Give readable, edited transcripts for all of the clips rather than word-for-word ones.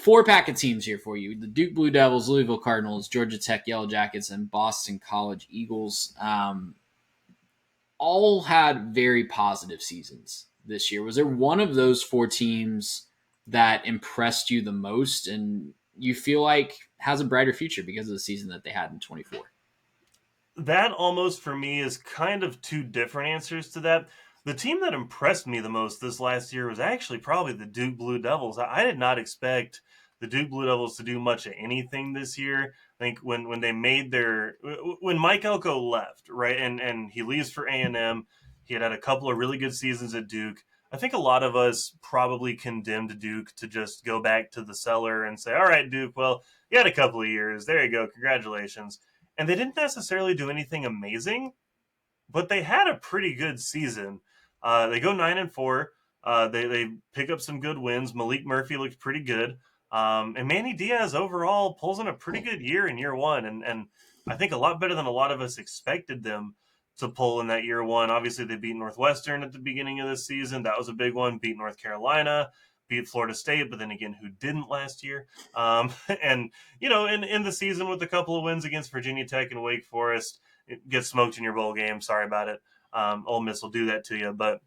four pack of teams here for you: the Duke Blue Devils, Louisville Cardinals, Georgia Tech Yellow Jackets, and Boston College Eagles. All had very positive seasons this year. Was there one of those four teams that impressed you the most and you feel like has a brighter future because of the season that they had in 24? That almost for me is kind of two different answers to that. The team that impressed me the most this last year was actually probably the Duke Blue Devils. I did not expect the Duke Blue Devils to do much of anything this year. I think when they made when Mike Elko left, right, and he leaves for A&M, he had a couple of really good seasons at Duke. I think a lot of us probably condemned Duke to just go back to the cellar and say, all right, Duke, well, you had a couple of years. There you go. Congratulations. And they didn't necessarily do anything amazing, but they had a pretty good season. They go 9-4. They pick up some good wins. Malik Murphy looked pretty good. And Manny Diaz overall pulls in a pretty good year in year one. And I think a lot better than a lot of us expected them to pull in that year one. Obviously, they beat Northwestern at the beginning of the season. That was a big one. Beat North Carolina, beat Florida State, but then again, who didn't last year? And, in the season with a couple of wins against Virginia Tech and Wake Forest, get smoked in your bowl game. Sorry about it. Ole Miss will do that to you. But,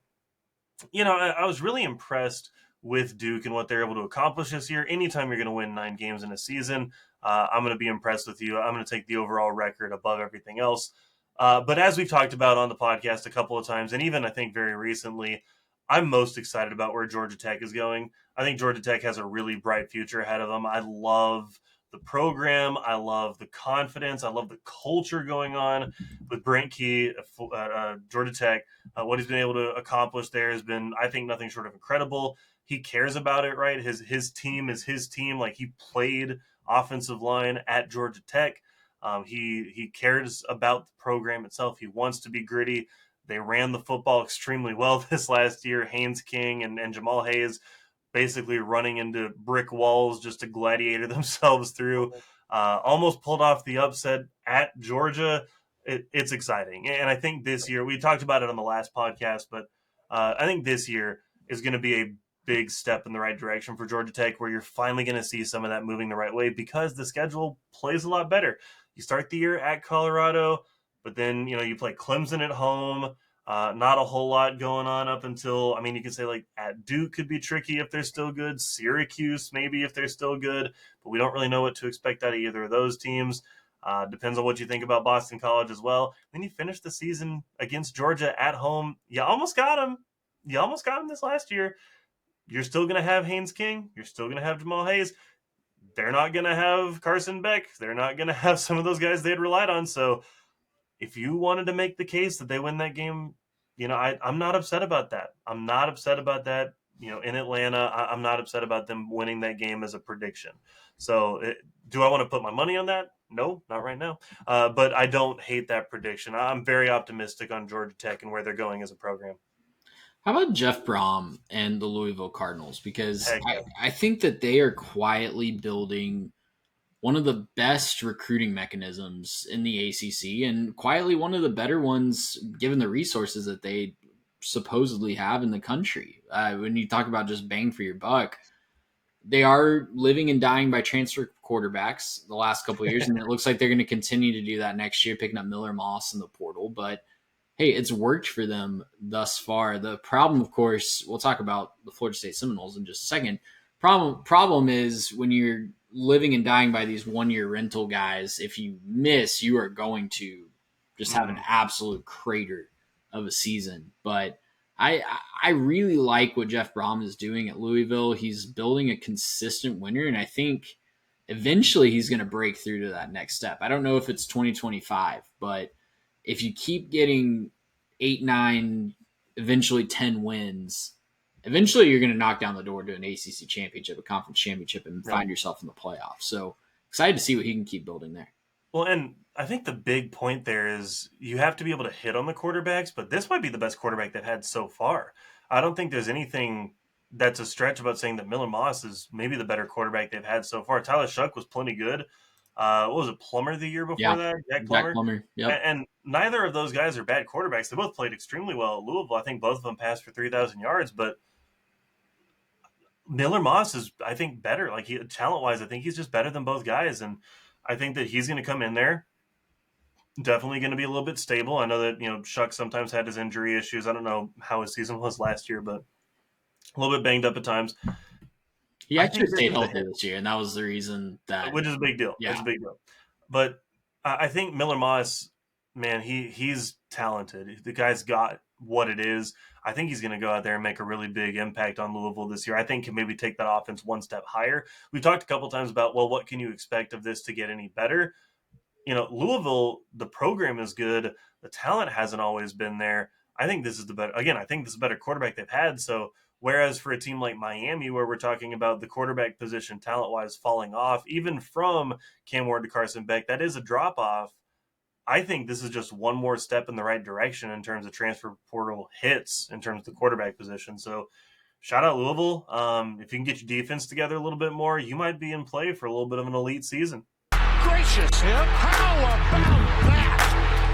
I was really impressed with Duke and what they're able to accomplish this year. Anytime you're going to win 9 games in a season, I'm going to be impressed with you. I'm going to take the overall record above everything else. But as we've talked about on the podcast a couple of times, and even I think very recently, I'm most excited about where Georgia Tech is going. I think Georgia Tech has a really bright future ahead of them. I love the program. I love the confidence. I love the culture going on with Brent Key at Georgia Tech. What he's been able to accomplish there has been, I think, nothing short of incredible. He cares about it, right? His team is his team. Like, he played offensive line at Georgia Tech. He cares about the program itself. He wants to be gritty. They ran the football extremely well this last year. Haynes King and Jamal Hayes basically running into brick walls just to gladiator themselves through. Almost pulled off the upset at Georgia. It's exciting. And I think this year, we talked about it on the last podcast, but I think this year is going to be a big step in the right direction for Georgia Tech, where you're finally going to see some of that moving the right way because the schedule plays a lot better. You start the year at Colorado, but then, you play Clemson at home. Not a whole lot going on up until, you could say like at Duke could be tricky if they're still good. Syracuse, maybe if they're still good, but we don't really know what to expect out of either of those teams. Depends on what you think about Boston College as well. Then you finish the season against Georgia at home. You almost got them. You almost got them this last year. You're still going to have Haynes King. You're still going to have Jamal Hayes. They're not going to have Carson Beck. They're not going to have some of those guys they had relied on. So if you wanted to make the case that they win that game, I'm not upset about that. I'm not upset about that. In Atlanta, I'm not upset about them winning that game as a prediction. So do I want to put my money on that? No, not right now. But I don't hate that prediction. I'm very optimistic on Georgia Tech and where they're going as a program. How about Jeff Brom and the Louisville Cardinals? Because I think that they are quietly building one of the best recruiting mechanisms in the ACC and quietly one of the better ones given the resources that they supposedly have in the country. When you talk about just bang for your buck, they are living and dying by transfer quarterbacks the last couple of years, and it looks like they're going to continue to do that next year, picking up Miller Moss in the portal. But hey, it's worked for them thus far. The problem, of course, we'll talk about the Florida State Seminoles in just a second. Problem is when you're living and dying by these 1-year rental guys, if you miss, you are going to just have an absolute crater of a season. But I really like what Jeff Brom is doing at Louisville. He's building a consistent winner, and I think eventually he's going to break through to that next step. I don't know if it's 2025, but if you keep getting 8, 9, eventually 10 wins, eventually you're going to knock down the door to an ACC championship, a conference championship, and find yourself in the playoffs. So excited to see what he can keep building there. Well, and I think the big point there is you have to be able to hit on the quarterbacks, but this might be the best quarterback they've had so far. I don't think there's anything that's a stretch about saying that Miller Moss is maybe the better quarterback they've had so far. Tyler Shuck was plenty good. What was it, Plummer the year before that? Jack Plummer. Yep. And neither of those guys are bad quarterbacks. They both played extremely well at Louisville. I think both of them passed for 3,000 yards, but Miller Moss is, I think, better. Like, talent wise, I think he's just better than both guys, and I think that he's going to come in there. Definitely going to be a little bit stable. I know that Shuck sometimes had his injury issues. I don't know how his season was last year, but a little bit banged up at times. He actually stayed healthy this year, and that was the reason that, which is a big deal. Yeah, it's a big deal. But I think Miller Moss, man, he's talented. The guy's got what it is. I think he's going to go out there and make a really big impact on Louisville this year. I think can maybe take that offense one step higher. We've talked a couple times about, well, what can you expect of this to get any better? Louisville, the program is good. The talent hasn't always been there. I think this is the better. Again, I think this is a better quarterback they've had. So whereas for a team like Miami, where we're talking about the quarterback position talent-wise falling off, even from Cam Ward to Carson Beck, that is a drop-off. I think this is just one more step in the right direction in terms of transfer portal hits in terms of the quarterback position. So shout out Louisville. If you can get your defense together a little bit more, you might be in play for a little bit of an elite season. Gracious him. How about that?